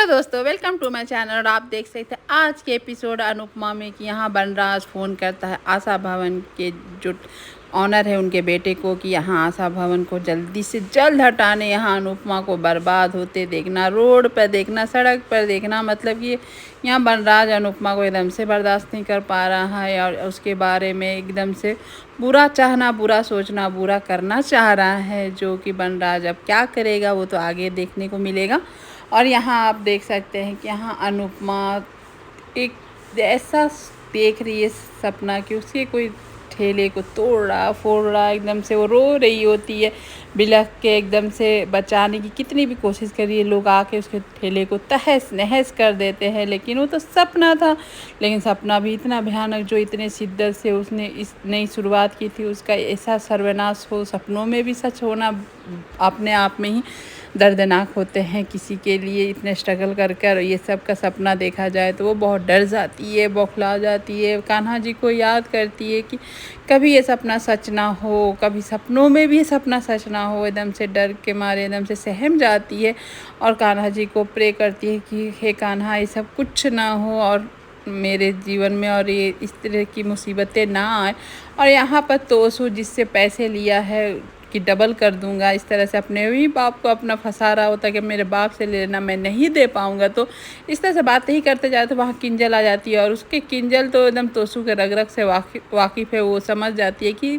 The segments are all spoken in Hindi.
हेलो दोस्तों, वेलकम टू माय चैनल। और आप देख सकते हैं आज के एपिसोड अनुपमा में कि यहाँ बनराज फ़ोन करता है आशा भवन के जो ऑनर है उनके बेटे को कि यहाँ आशा भवन को जल्दी से जल्द हटाने, यहाँ अनुपमा को बर्बाद होते देखना, रोड पर देखना, सड़क पर देखना। मतलब कि यहाँ बनराज अनुपमा को एकदम से बर्दाश्त नहीं कर पा रहा है और उसके बारे में एकदम से बुरा चाहना, बुरा सोचना, बुरा करना चाह रहा है। जो कि बनराज अब क्या करेगा वो तो आगे देखने को मिलेगा। और यहाँ आप देख सकते हैं कि यहाँ अनुपमा एक ऐसा देख रही है सपना कि उसके कोई ठेले को तोड़ रहा फोड़ रहा, एकदम से वो रो रही होती है बिलख के, एकदम से बचाने की कितनी भी कोशिश करी है। लोग आके उसके ठेले को तहस नहस कर देते हैं, लेकिन वो तो सपना था। लेकिन सपना भी इतना भयानक, जो इतने शिद्दत से उसने इस नई शुरुआत की थी, उसका ऐसा सर्वनाश हो, सपनों में भी सच होना अपने आप में ही दर्दनाक होते हैं। किसी के लिए इतने स्ट्रगल कर कर ये सब का सपना देखा जाए तो वो बहुत डर जाती है, बौखला जाती है, कान्हा जी को याद करती है कि कभी ये सपना सच ना हो, कभी सपनों में भी ये सपना सच ना हो। एकदम से डर के मारे एकदम से सहम जाती है और कान्हा जी को प्रे करती है कि हे कान्हा, ये सब कुछ ना हो और मेरे जीवन में और ये इस तरह की मुसीबतें ना आए। और यहाँ पर तोसू जिससे पैसे लिया है कि डबल कर दूंगा, इस तरह से अपने ही बाप को अपना फंसा रहा होता कि मेरे बाप से ले लेना, मैं नहीं दे पाऊंगा। तो इस तरह से बातें ही करते जाते तो वहाँ किंजल आ जाती है और उसके किंजल तो एकदम तोसू के रग रग से वाकिफ़ है। वो समझ जाती है कि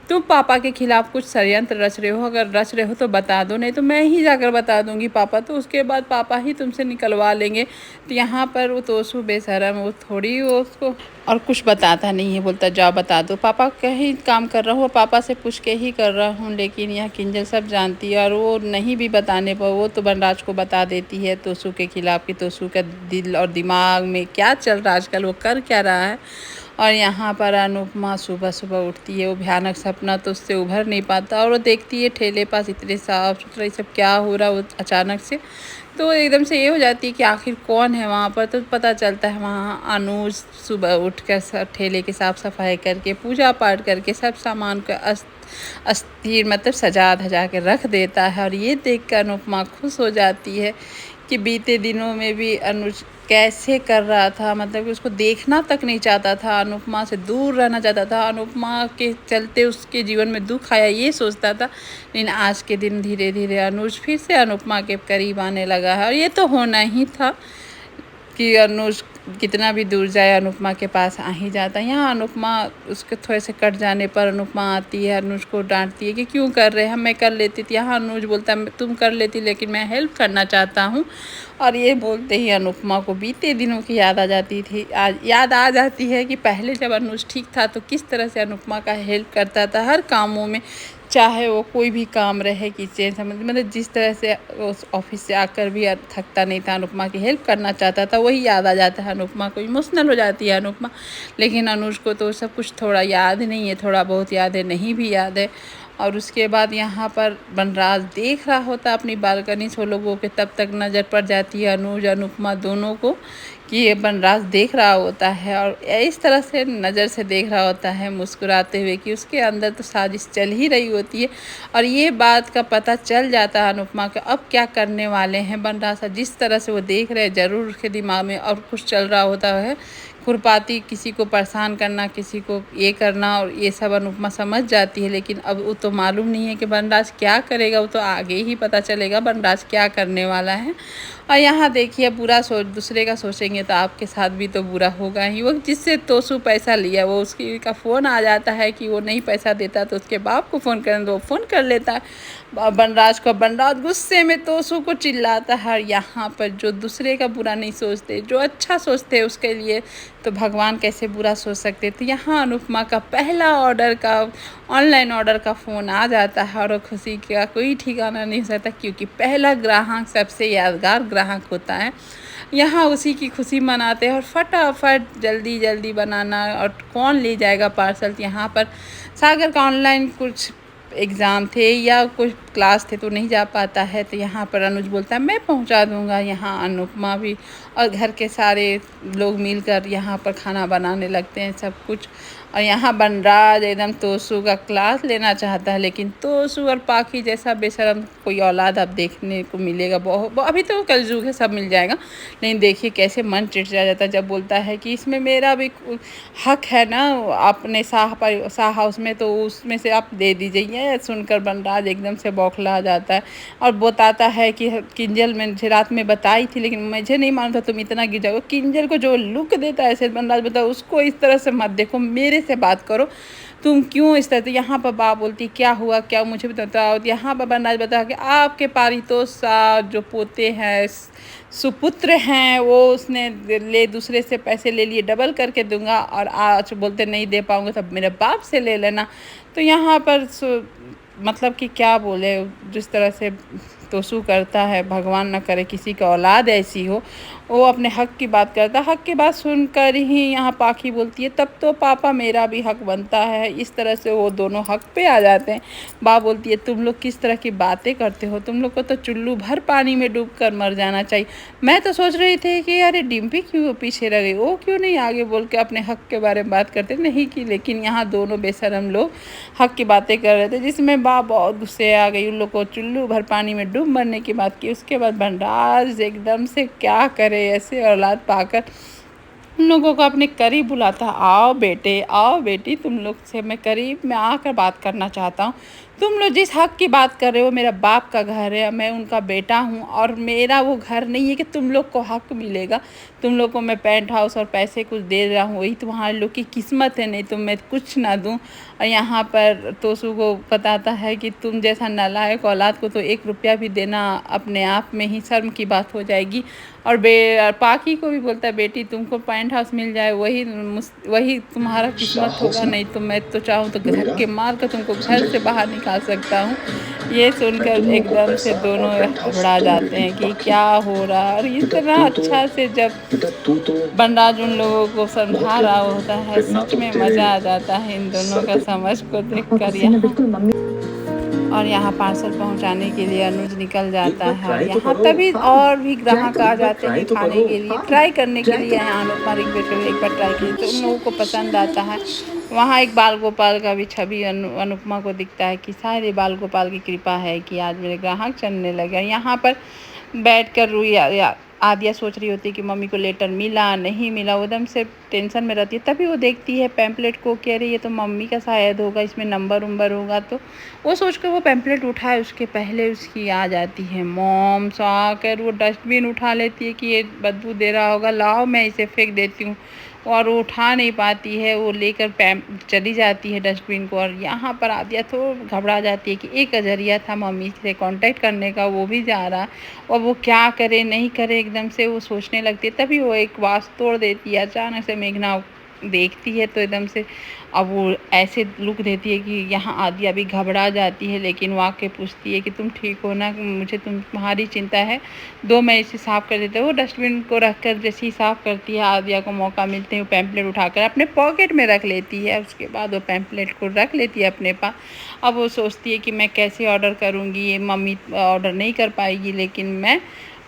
तुम पापा के खिलाफ कुछ षड्यंत्र रच रहे हो, अगर रच रहे हो तो बता दो, नहीं तो मैं ही जाकर बता दूंगी पापा, तो उसके बाद पापा ही तुमसे निकलवा लेंगे। तो यहाँ पर वो तोसू बेशरम, वो थोड़ी वो उसको और कुछ बताता नहीं है, बोलता जाओ बता दो, पापा कहीं काम कर रहा हूँ, पापा से पूछ के ही कर रहा हूँ। लेकिन यह किंजल सब जानती है और वो नहीं भी बताने पर वो तो बनराज को बता देती है तोसू के खिलाफ कि तोसू का दिल और दिमाग में क्या चल रहा है आजकल, वो कर क्या रहा है। और यहाँ पर अनुपमा सुबह सुबह उठती है, वो भयानक सपना तो उससे उभर नहीं पाता और वो देखती है ठेले पास इतने साफ सुथरा, ये सब क्या हो रहा है। वो अचानक से तो एकदम से ये हो जाती है कि आखिर कौन है वहाँ पर। तो पता चलता है वहाँ अनुज सुबह उठकर ठेले की साफ़ सफाई करके, पूजा पाठ करके, सब सामान को अस्थिर मतलब सजा धजा के रख देता है। और ये देख कर अनुपमा खुश हो जाती है कि बीते दिनों में भी अनुज कैसे कर रहा था, मतलब कि उसको देखना तक नहीं चाहता था, अनुपमा से दूर रहना चाहता था, अनुपमा के चलते उसके जीवन में दुख आया ये सोचता था। लेकिन आज के दिन धीरे धीरे अनुज फिर से अनुपमा के करीब आने लगा है और ये तो होना ही था कि अनुज कितना भी दूर जाए अनुपमा के पास आ ही जाता है। यहाँ अनुपमा उसके थोड़े से कट जाने पर अनुपमा आती है, अनुज को डांटती है कि क्यों कर रहे हैं, मैं कर लेती थी। यहाँ अनुज बोलता है तुम कर लेती, लेकिन मैं हेल्प करना चाहता हूँ। और ये बोलते ही अनुपमा को बीते दिनों की याद आ जाती थी, याद आ जाती है कि पहले जब अनुज ठीक था तो किस तरह से अनुपमा का हेल्प करता था हर कामों में, चाहे वो कोई भी काम रहे किचन से, मतलब जिस तरह से उस ऑफिस से आकर भी थकता नहीं था, अनुपमा की हेल्प करना चाहता था, वही याद आ जाता है अनुपमा को, इमोशनल हो जाती है अनुपमा। लेकिन अनुज को तो सब कुछ थोड़ा याद नहीं है, थोड़ा बहुत याद है, नहीं भी याद है। और उसके बाद यहाँ पर बनराज देख रहा होता अपनी बालकनी से लोगों के, तब तक नज़र पड़ जाती है अनुज अनुपमा दोनों को कि ये बनराज देख रहा होता है और इस तरह से नज़र से देख रहा होता है मुस्कुराते हुए कि उसके अंदर तो साजिश चल ही रही होती है। और ये बात का पता चल जाता है अनुपमा को अब क्या करने वाले हैं बनराज। जिस तरह से वो देख रहे हैं ज़रूर उसके दिमाग में और कुछ चल रहा होता है, खुरपाती, किसी को परेशान करना, किसी को ये करना, और ये सब अनुपमा समझ जाती है। लेकिन अब वो तो मालूम नहीं है कि बनराज क्या करेगा, वो तो आगे ही पता चलेगा बनराज क्या करने वाला है। और यहाँ देखिए बुरा सोच दूसरे का सोचेंगे तो आपके साथ भी तो बुरा होगा ही। वो जिससे तोसू पैसा लिया वो उसकी का फ़ोन आ जाता है कि वो नहीं पैसा देता तो उसके बाप को फ़ोन करें तो वो फ़ोन कर लेता है बनराज को। बनराज गुस्से में तोसू को चिल्लाता है। यहाँ पर जो दूसरे का बुरा नहीं सोचते, जो अच्छा सोचते हैं उसके लिए तो भगवान कैसे बुरा सोच सकते थे। यहाँ अनुपमा का पहला ऑर्डर का ऑनलाइन ऑर्डर का फ़ोन आ जाता है और खुशी का कोई ठिकाना नहीं हो सकता, क्योंकि पहला ग्राहक सबसे यादगार ग्राहक होता है। यहाँ उसी की खुशी मनाते हैं और फटाफट जल्दी जल्दी बनाना और कौन ले जाएगा पार्सल। यहाँ पर सागर का ऑनलाइन कुछ एग्ज़ाम थे या कुछ क्लास थे तो नहीं जा पाता है, तो यहाँ पर अनुज बोलता है मैं पहुँचा दूँगा। यहाँ अनुपमा भी और घर के सारे लोग मिलकर यहाँ पर खाना बनाने लगते हैं सब कुछ। और यहाँ बनराज एकदम तोसू का क्लास लेना चाहता है, लेकिन तोसू और पाखी जैसा बेशरम कोई औलाद अब देखने को मिलेगा। अभी तो कलयुग है, सब मिल जाएगा, लेकिन देखिए कैसे मन चिड़चिड़ा जाता है जब बोलता है कि इसमें मेरा भी हक है ना, अपने शाह हाउस में, तो उसमें से आप दे दीजिए। सुनकर बनराज एकदम से बौखला जाता है और बताता है कि किंजल मुझे रात में बताई थी, लेकिन मुझे नहीं मालूम था तुम इतना गिर जाओगे। किंजल को जो लुक देता है बनराज बताओ, उसको इस तरह से मत देखो, मेरे से बात करो, तुम क्यों इस तरह से। यहाँ पर बाप बोलती क्या हुआ, क्या मुझे भी बताओ। यहाँ पर बनराज बताया कि आपके पारितोष जो पोते हैं, सुपुत्र हैं, वो उसने ले दूसरे से पैसे ले लिए, डबल करके दूंगा, और आज बोलते नहीं दे पाऊंगा तब मेरे बाप से ले लेना। तो यहाँ पर मतलब कि क्या बोले, जिस तरह से तोसू करता है, भगवान न करे किसी की औलाद ऐसी हो। वो अपने हक की बात करता है। हक की बात सुनकर ही यहाँ पाखी बोलती है तब तो पापा मेरा भी हक बनता है। इस तरह से वो दोनों हक पे आ जाते हैं। बाप बोलती है तुम लोग किस तरह की बातें करते हो, तुम लोग को तो चुल्लू भर पानी में डूब कर मर जाना चाहिए। मैं तो सोच रही थी कि अरे डिम्पी क्यों पीछे रह गई, वो क्यों नहीं आगे बोल के अपने हक के बारे में बात करते, नहीं की। लेकिन यहाँ दोनों बेशरम लोग हक की बातें कर रहे थे, जिसमें बाप बहुत गुस्से आ गई। उन लोग को चुल्लू भर पानी में डूब मरने की बात की। उसके बाद बनराज एकदम से क्या करे, ऐसे औलाद पाकर उन लोगों को अपने करीब बुलाता, आओ बेटे, आओ बेटी, तुम लोग से मैं करीब में आकर बात करना चाहता हूँ। तुम लोग जिस हक की बात कर रहे हो, मेरा बाप का घर है, मैं उनका बेटा हूँ, और मेरा वो घर नहीं है कि तुम लोग को हक मिलेगा। तुम लोग को मैं पेंट हाउस और पैसे कुछ दे रहा हूँ, वही तुम्हारे लोग की किस्मत है, नहीं तो मैं कुछ ना दूँ। और यहाँ पर तोसू को बताता है कि तुम जैसा नालायक औलाद को तो 1 रुपया भी देना अपने आप में ही शर्म की बात हो जाएगी। और पाखी को भी बोलता है बेटी तुमको पेंट हाउस मिल जाए, वही तुम्हारा किस्मत होगा, नहीं तो मैं तो चाहूँ तो धक्के मार कर तुमको घर से बाहर निकाल सकता हूँ। ये सुनकर एकदम से दोनों घबरा जाते हैं कि क्या हो रहा है। और इतना अच्छा से जब बनराज उन लोगों को समझा रहा होता है, सच में मज़ा आ जाता है इन दोनों का समझ को देखकर। और यहाँ पार्सल पहुँचाने के लिए अनुज निकल जाता है। और यहाँ तभी और भी ग्राहक आ जाते हैं खाने के लिए, ट्राई करने के लिए। यहाँ अनुपमा रिक्वेस्ट एक बार ट्राई की तो उन लोगों को पसंद आता है। वहाँ एक बाल गोपाल का भी छवि अनुपमा को दिखता है कि शायद ये बाल गोपाल की कृपा है कि आज मेरे ग्राहक चलने लगे। यहाँ पर बैठकर रूही आदिया सोच रही होती है कि मम्मी को लेटर मिला नहीं मिला, वो एकदम से टेंशन में रहती है। तभी वो देखती है पैम्पलेट को, कह रही है तो मम्मी का शायद होगा, इसमें नंबर उम्बर होगा। तो वो सोचकर वो पैम्पलेट उठाए, उसके पहले उसकी आ जाती है मॉम। सो आकर वो डस्टबिन उठा लेती है कि ये बदबू दे रहा होगा, लाओ मैं इसे फेंक देती हूँ। और वो उठा नहीं पाती है, वो लेकर चली जाती है डस्टबिन को। और यहाँ पर आदिया तो घबरा जाती है कि एक जरिया था मम्मी से कांटेक्ट करने का, वो भी जा रहा, और वो क्या करे नहीं करे एकदम से वो सोचने लगती है। तभी वो एक वास तोड़ देती है। अचानक से मेघना देखती है तो एकदम से अब वो ऐसे लुक देती है कि यहाँ आदिया भी घबरा जाती है, लेकिन वो आके पूछती है कि तुम ठीक हो ना, मुझे तुम्हारी चिंता है, दो मैं इसे साफ़ कर देता हूँ। वो डस्टबिन को रख कर जैसे ही साफ़ करती है, आदिया को मौका मिलते ही वो पैम्पलेट उठाकर अपने पॉकेट में रख लेती है। उसके बाद वो पैम्पलेट को रख लेती है अपने पास। अब वो सोचती है कि मैं कैसे ऑर्डर करूँगी, ये मम्मी ऑर्डर नहीं कर पाएगी, लेकिन मैं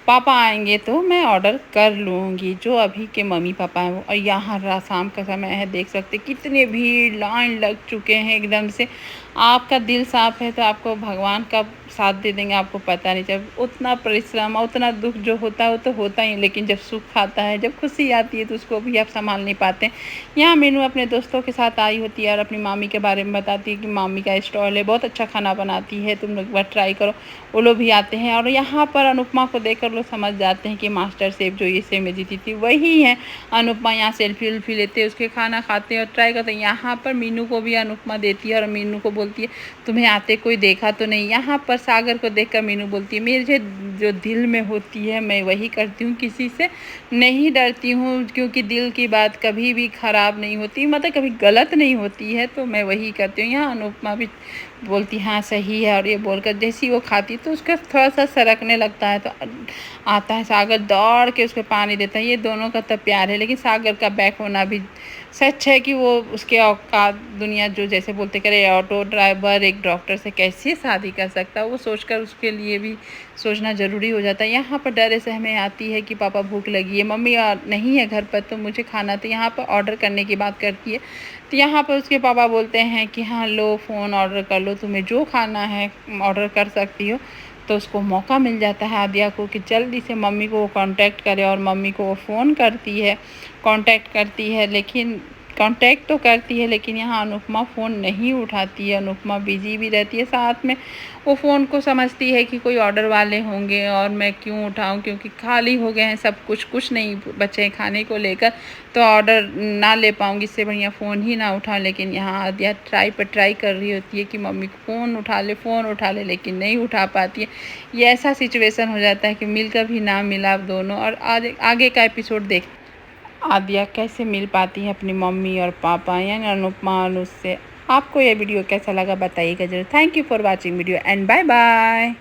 पापा आएंगे तो मैं ऑर्डर कर लूँगी, जो अभी के मम्मी पापा हैं वो। और यहाँ शाम का समय है, देख सकते कितने भीड़ लाइन लग चुके हैं एकदम से। आपका दिल साफ़ है तो आपको भगवान का साथ दे देंगे, आपको पता नहीं चल। उतना परिश्रम और उतना दुख जो होता है वो तो होता ही, लेकिन जब सुख आता है, जब खुशी आती है तो उसको भी आप संभाल नहीं पाते। यहाँ मीनू अपने दोस्तों के साथ आई होती है और अपनी मामी के बारे में बताती है कि मामी का स्टॉल है, बहुत अच्छा खाना बनाती है, तुम लोग एक बार ट्राई करो। वो लोग भी आते हैं और यहाँ पर अनुपमा को देखकर लोग समझ जाते हैं कि मास्टर शेफ जो ये में जीती थी वही है अनुपमा। यहाँ सेल्फी वेल्फी लेते हैं, उसके खाना खाते हैं और ट्राई करते हैं। यहाँ पर मीनू को भी अनुपमा देती है और मीनू को बोलती है तुम्हें आते कोई देखा तो नहीं। यहाँ पर सागर को देखकर मीनू बोलती है मेरे जो दिल में होती है मैं वही करती हूँ, किसी से नहीं डरती हूँ, क्योंकि दिल की बात कभी भी ख़राब नहीं होती, मतलब कभी गलत नहीं होती है, तो मैं वही करती हूँ। यहाँ अनुपमा भी बोलती हाँ सही है। और ये बोलकर जैसी वो खाती तो उसका थोड़ा सा सरकने लगता है, तो आता है सागर दौड़ के उसको पानी देता है। ये दोनों का तो प्यार है, लेकिन सागर का बैक होना भी सच है कि वो उसके औकात दुनिया जो जैसे बोलते करे ऑटो ड्राइवर एक डॉक्टर से कैसे शादी कर सकता है, वो सोचकर उसके लिए भी सोचना ज़रूरी हो जाता है। यहाँ पर डर ऐसे हमें आती है कि पापा भूख लगी है, मम्मी नहीं है घर पर तो मुझे खाना, तो यहाँ पर ऑर्डर करने की बात करती है। तो यहाँ पर उसके पापा बोलते हैं कि हाँ लो फ़ोन ऑर्डर कर लो, तुम्हें जो खाना है ऑर्डर कर सकती हो। तो उसको मौका मिल जाता है आद्या को कि जल्दी से मम्मी को वो कांटेक्ट करे, और मम्मी को वो फ़ोन करती है, कांटेक्ट करती है, लेकिन कांटेक्ट तो करती है लेकिन यहाँ अनुपमा फ़ोन नहीं उठाती है। अनुपमा बिज़ी भी रहती है, साथ में वो फ़ोन को समझती है कि कोई ऑर्डर वाले होंगे और मैं क्यों उठाऊं, क्योंकि खाली हो गए हैं सब कुछ नहीं बचे खाने को लेकर, तो ऑर्डर ना ले पाऊँगी, इससे बढ़िया फ़ोन ही ना उठाऊं। लेकिन यहाँ आद्या ट्राई कर रही होती है कि मम्मी को फ़ोन उठा ले, लेकिन नहीं उठा पाती है। ये ऐसा सिचुएशन हो जाता है कि मिलकर भी ना मिला दोनों। और आगे का एपिसोड देख आद्या कैसे मिल पाती है अपनी मम्मी और पापा यानी अनुपमा और उससे। आपको यह वीडियो कैसा लगा बताइएगा जरूर। Thank you for watching video and bye bye.